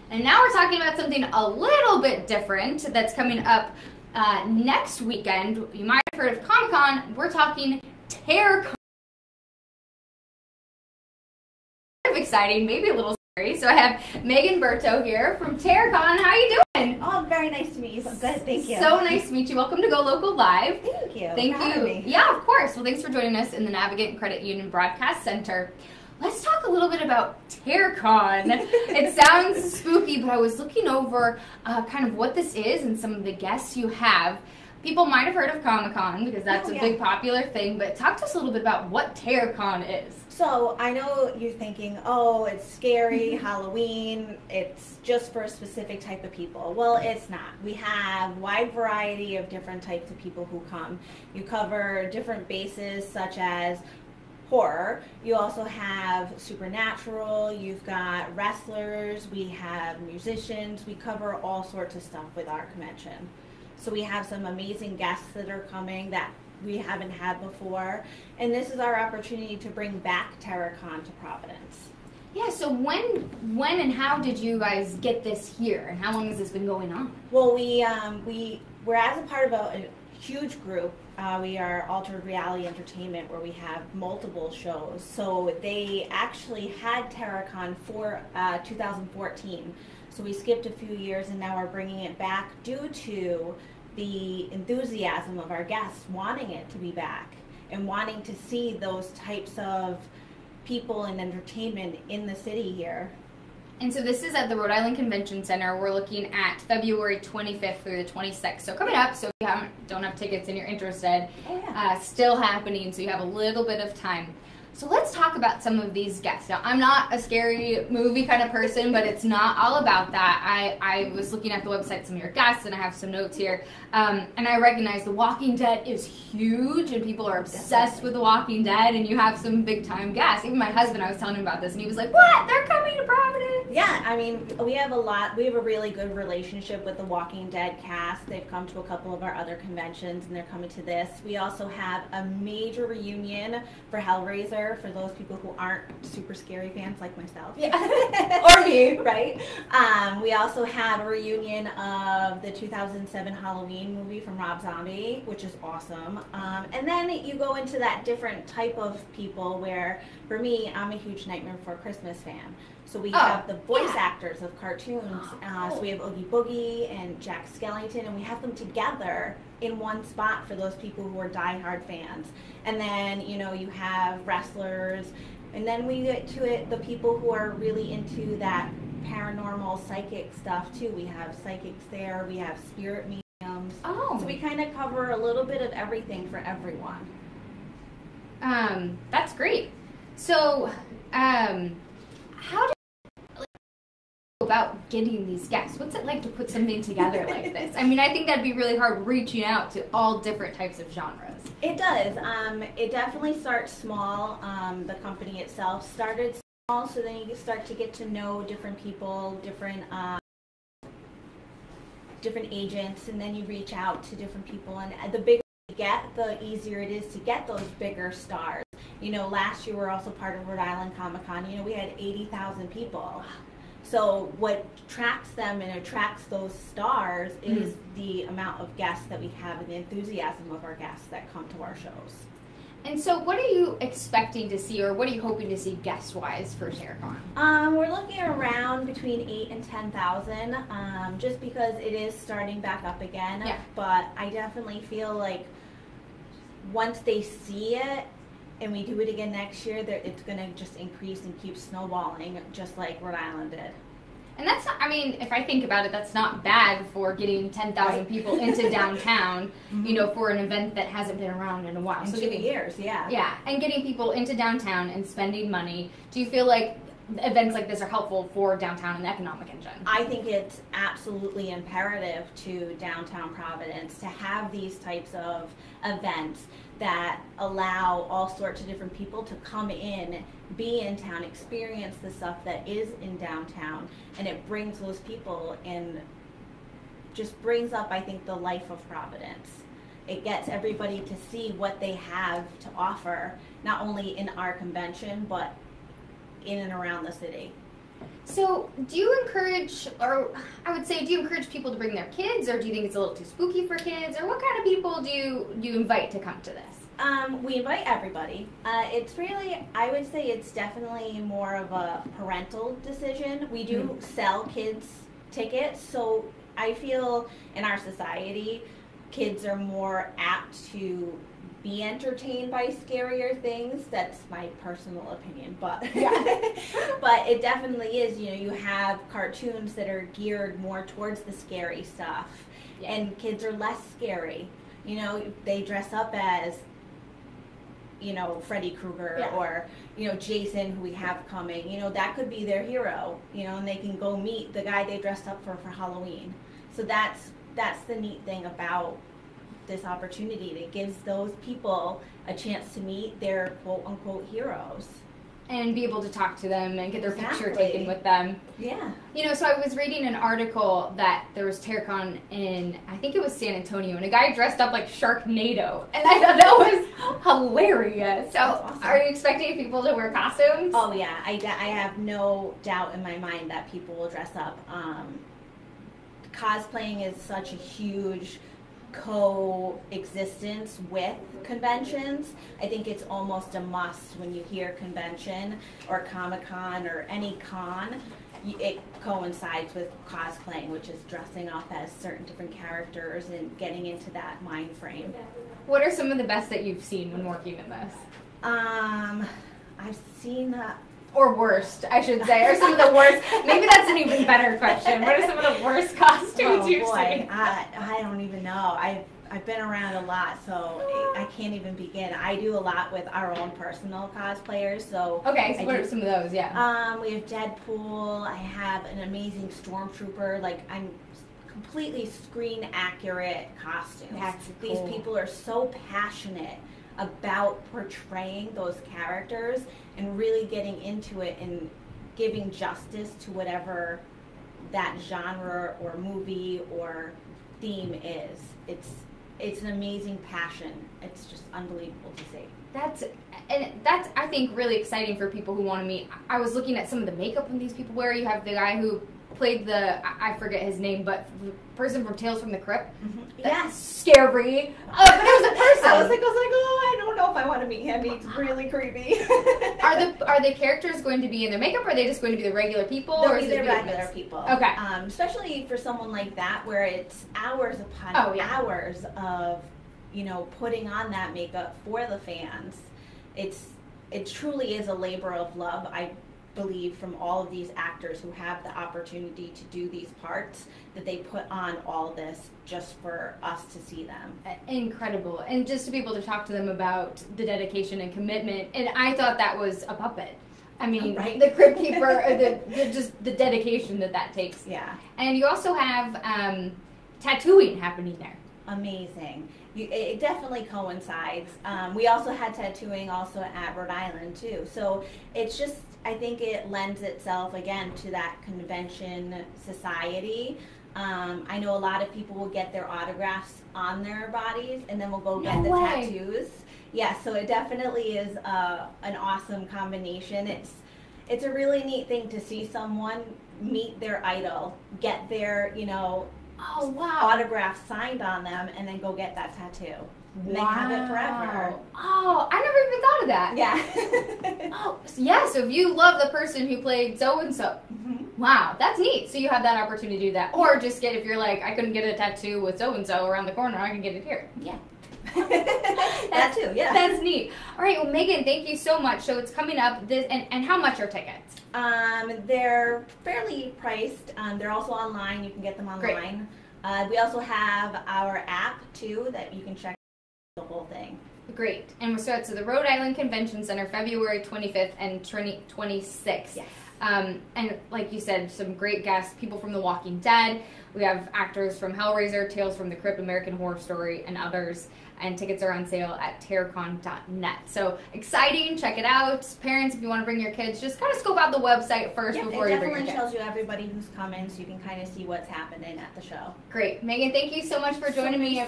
And now we're talking about something a little bit different that's coming up next weekend. You might have heard of Comic-Con. We're talking TerrorCon. Kind of exciting, maybe a little scary. So I have Megan Berto here from TerrorCon. How are you doing? Oh, very nice to meet you. Good, thank you. So nice to meet you. Welcome to Go Local Live. Thank you. Thank for having you. me. Yeah, of course. Well, thanks for joining us in the Navigant Credit Union Broadcast Center. Let's talk a little bit about TerrorCon. It sounds spooky, but I was looking over kind of what this is and some of the guests you have. People might have heard of Comic-Con because that's a big popular thing, but talk to us a little bit about what TerrorCon is. So, I know you're thinking, oh, it's scary, Halloween, it's just for a specific type of people. Well, it's not. We have a wide variety of different types of people who come. You cover different bases such as horror. You also have supernatural, you've got wrestlers, we have musicians, we cover all sorts of stuff with our convention. So we have some amazing guests that are coming that we haven't had before, and this is our opportunity to bring back TerrorCon to Providence. Yeah, so when and how did you guys get this here, and how long has this been going on? Well, we're as a part of a huge group. We are Altered Reality Entertainment, where we have multiple shows. So they actually had TerrorCon for 2014. So we skipped a few years, and now we're bringing it back due to the enthusiasm of our guests wanting it to be back and wanting to see those types of people and entertainment in the city here. And so this is at the Rhode Island Convention Center. We're looking at February 25th through the 26th. So coming up, so if you don't have tickets and you're interested, still happening, so you have a little bit of time. So let's talk about some of these guests. Now, I'm not a scary movie kind of person, but it's not all about that. I was looking at the website, some of your guests, and I have some notes here. And I recognize The Walking Dead is huge, and people are obsessed with The Walking Dead, and you have some big-time guests. Even my husband, I was telling him about this, and he was like, what? They're coming to Providence? Yeah, I mean, we have a really good relationship with the Walking Dead cast. They've come to a couple of our other conventions, and they're coming to this. We also have a major reunion for Hellraiser, for those people who aren't super scary fans like myself. Yeah. Or me. Right? We also have a reunion of the 2007 Halloween movie from Rob Zombie, which is awesome. And then you go into that different type of people where, for me, I'm a huge Nightmare Before Christmas fan. So we have the voice actors of cartoons. So we have Oogie Boogie and Jack Skellington, and we have them together in one spot for those people who are diehard fans. And then, you know, you have wrestlers, and then we get to it, the people who are really into that paranormal psychic stuff too. We have psychics there, we have spirit mediums. So we kind of cover a little bit of everything for everyone. That's great. So, how do about getting these guests? What's it like to put something together like this? I mean, I think that'd be really hard reaching out to all different types of genres. It does. It definitely starts small. The company itself started small, so then you start to get to know different people, different agents, and then you reach out to different people. And the bigger you get, the easier it is to get those bigger stars. You know, last year we were also part of Rhode Island Comic-Con. You know, we had 80,000 people. So what attracts them and attracts those stars is the amount of guests that we have and the enthusiasm of our guests that come to our shows. And so what are you expecting to see, or what are you hoping to see guest-wise for TerrorCon? We're looking around between 8,000 and 10,000, just because it is starting back up again. Yeah. But I definitely feel like once they see it, and we do it again next year, it's going to just increase and keep snowballing, just like Rhode Island did. And that's not, I mean, if I think about it, that's not bad for getting 10,000 people into downtown, you know, for an event that hasn't been around in a while. In 2 years, yeah. Yeah, and getting people into downtown and spending money. Do you feel like events like this are helpful for downtown and the economic engine? I think it's absolutely imperative to downtown Providence to have these types of events that allow all sorts of different people to come in, be in town, experience the stuff that is in downtown, and it brings those people and just brings up, I think, the life of Providence. It gets everybody to see what they have to offer, not only in our convention, but in and around the city. So, do you encourage, or I would say, do you encourage people to bring their kids, or do you think it's a little too spooky for kids, or what kind of people do you invite to come to this? We invite everybody. It's really, I would say it's definitely more of a parental decision. We do sell kids tickets, so I feel in our society, kids are more apt to be entertained by scarier things. That's my personal opinion, but yeah. But it definitely is. You know, you have cartoons that are geared more towards the scary stuff, Yeah. and kids are less scary. You know, they dress up as, you know, Freddy Krueger Yeah. or, you know, Jason, who we have coming. You know, that could be their hero. You know, and they can go meet the guy they dressed up for Halloween. So that's the neat thing about this opportunity. It gives those people a chance to meet their quote-unquote heroes. And be able to talk to them and get their picture Exactly. taken with them. Yeah. You know, so I was reading an article that there was TerraCon in, I think it was San Antonio, and a guy dressed up like Sharknado. And I thought that was hilarious. So, Awesome. Are you expecting people to wear costumes? Oh, yeah. I have no doubt in my mind that people will dress up. Cosplaying is such a huge coexistence with conventions. I think it's almost a must when you hear convention or Comic-Con or any con. It coincides with cosplaying, which is dressing up as certain different characters and getting into that mind frame. What are some of the best that you've seen when working in this? I've seen Or worst, I should say, or some of the worst. Maybe that's an even better question. What are some of the worst costumes you've seen? I don't even know. I've been around a lot, so I can't even begin. I do a lot with our own personal cosplayers, so. Okay, so what are some of those? Yeah. We have Deadpool. I have an amazing Stormtrooper. Like, I'm completely screen accurate costumes. That's These cool. people are so passionate about portraying those characters and really getting into it and giving justice to whatever that genre or movie or theme is. It's an amazing passion. It's just unbelievable to see. That's I think really exciting for people who want to meet. I was looking at some of the makeup that these people wear. You have the guy who played I forget his name, but the person from Tales from the Crypt. Mm-hmm. That's scary. But it was a person. I was like, oh, I don't know if I want to meet him. He's really creepy. Are the characters going to be in their makeup, or are they just going to be the regular people? They'll or be is it the regular mixed? people. Okay. Especially for someone like that, where it's hours upon hours of, you know, putting on that makeup for the fans. It truly is a labor of love. I believe from all of these actors who have the opportunity to do these parts, that they put on all this just for us to see them. Incredible. And just to be able to talk to them about the dedication and commitment. And I thought that was a puppet. I mean, Right. the Crypt Keeper, just the dedication that takes. Yeah. And you also have tattooing happening there. Amazing. It definitely coincides. We also had tattooing also at Rhode Island too. So it's just, I think it lends itself again to that convention society. I know a lot of people will get their autographs on their bodies and then will go get the tattoos. Yeah, so it definitely is an awesome combination. It's a really neat thing to see someone meet their idol, get their, you know, Oh, wow. autograph signed on them, and then go get that tattoo. And they have it forever. Oh, I never even thought of that. Yeah. Oh, yeah, so if you love the person who played so-and-so, wow, that's neat. So you have that opportunity to do that. Or just if you're like, I couldn't get a tattoo with so-and-so around the corner, I can get it here. Yeah. That too, yeah. That's neat. All right, well, Megan, thank you so much. So it's coming up, and how much are tickets? They're fairly priced. They're also online. You can get them online. We also have our app, too, that you can check the whole thing. Great. And so it's at the Rhode Island Convention Center, February 25th and 26th. Yes. And like you said, some great guests, people from The Walking Dead. We have actors from Hellraiser, Tales from the Crypt, American Horror Story, and others. And tickets are on sale at terracon.net. So exciting, check it out. Parents, if you want to bring your kids, just kind of scope out the website first before you bring your kids. It definitely tells you everybody who's coming, so you can kind of see what's happening at the show. Great. Megan, thank you so much for joining me.